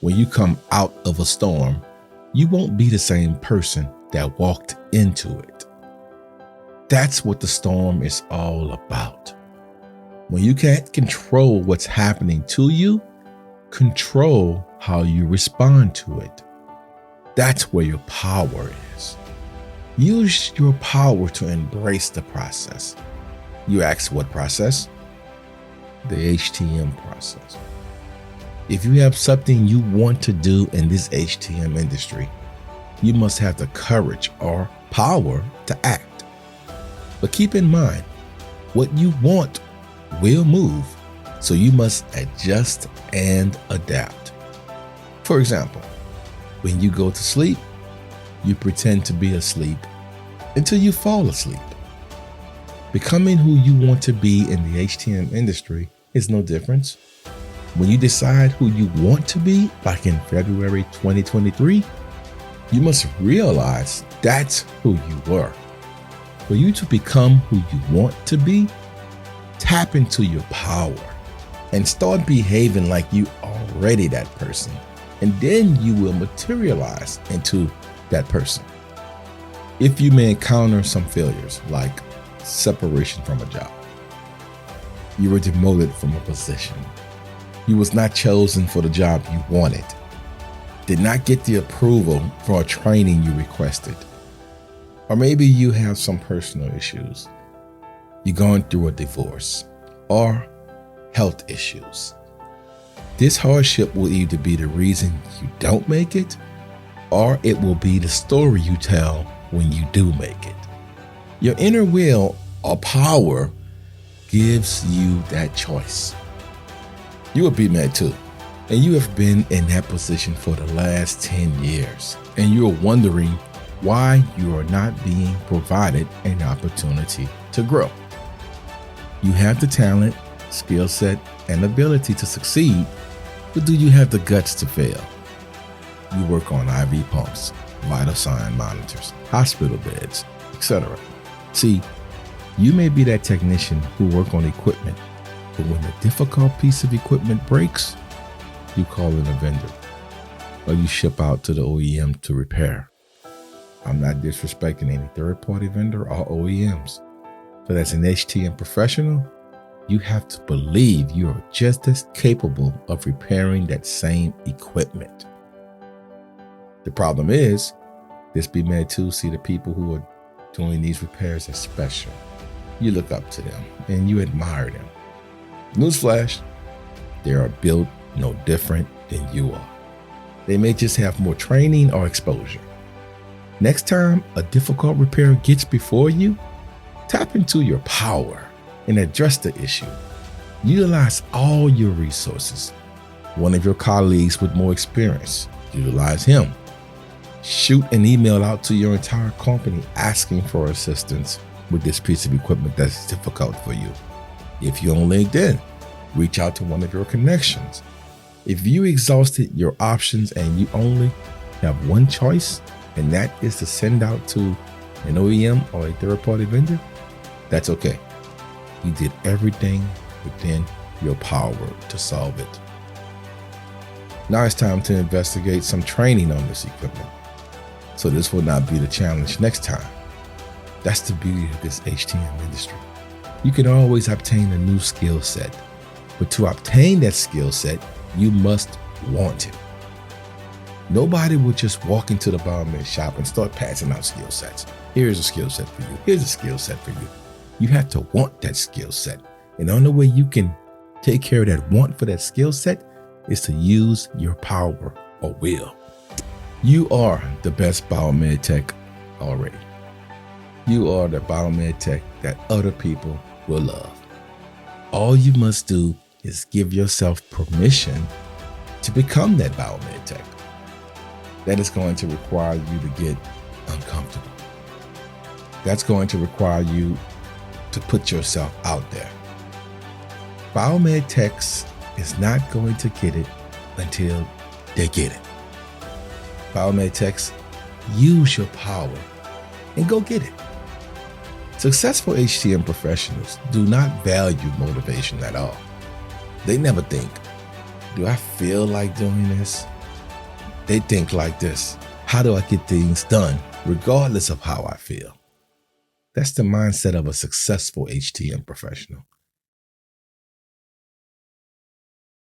When you come out of a storm, you won't be the same person that walked into it. That's what the storm is all about. When you can't control what's happening to you, control how you respond to it. That's where your power is. Use your power to embrace the process. You ask, what process? The HTM process. If you have something you want to do in this HTM industry, you must have the courage or power to act. But keep in mind, what you want will move, so you must adjust and adapt. For example, when you go to sleep, you pretend to be asleep until you fall asleep. Becoming who you want to be in the HTM industry is no different. When you decide who you want to be, like in February 2023, you must realize that's who you were. For you to become who you want to be, tap into your power and start behaving like you already that person. And then you will materialize into that person. If you may encounter some failures, like separation from a job, you were demoted from a position, you was not chosen for the job you wanted, did not get the approval for a training you requested, or maybe you have some personal issues, you're going through a divorce, or health issues. This hardship will either be the reason you don't make it, or it will be the story you tell when you do make it. Your inner will or power gives you that choice. You will be mad too, and you have been in that position for the last 10 years, and you are wondering why you are not being provided an opportunity to grow. You have the talent, skill set, and ability to succeed, but do you have the guts to fail? You work on IV pumps, vital sign monitors, hospital beds, etc. See, you may be that technician who work on equipment, but when a difficult piece of equipment breaks, you call in a vendor, or you ship out to the OEM to repair. I'm not disrespecting any third-party vendor or OEMs, but as an HTM professional, you have to believe you are just as capable of repairing that same equipment. The problem is, this be made to see the people who are doing these repairs as special. You look up to them and you admire them. Newsflash, they are built no different than you are. They may just have more training or exposure. Next time a difficult repair gets before you, tap into your power and address the issue. Utilize all your resources. One of your colleagues with more experience, utilize him. Shoot an email out to your entire company asking for assistance with this piece of equipment that's difficult for you. If you're on LinkedIn, reach out to one of your connections. If you exhausted your options and you only have one choice, and that is to send out to an OEM or a third-party vendor, that's okay. You did everything within your power to solve it. Now it's time to investigate some training on this equipment, so this will not be the challenge next time. That's the beauty of this HTM industry. You can always obtain a new skill set, but to obtain that skill set, you must want it. Nobody will just walk into the biomed shop and start passing out skill sets. Here's a skill set for you. Here's a skill set for you. You have to want that skill set. And the only way you can take care of that want for that skill set is to use your power or will. You are the best biomed tech already. You are the biomed tech that other people will love. All you must do is give yourself permission to become that biomed tech. That is going to require you to get uncomfortable. That's going to require you to put yourself out there. Biomed techs is not going to get it until they get it. Biomed techs, use your power and go get it. Successful HTM professionals do not value motivation at all. They never think, do I feel like doing this? They think like this: how do I get things done regardless of how I feel? That's the mindset of a successful HTM professional.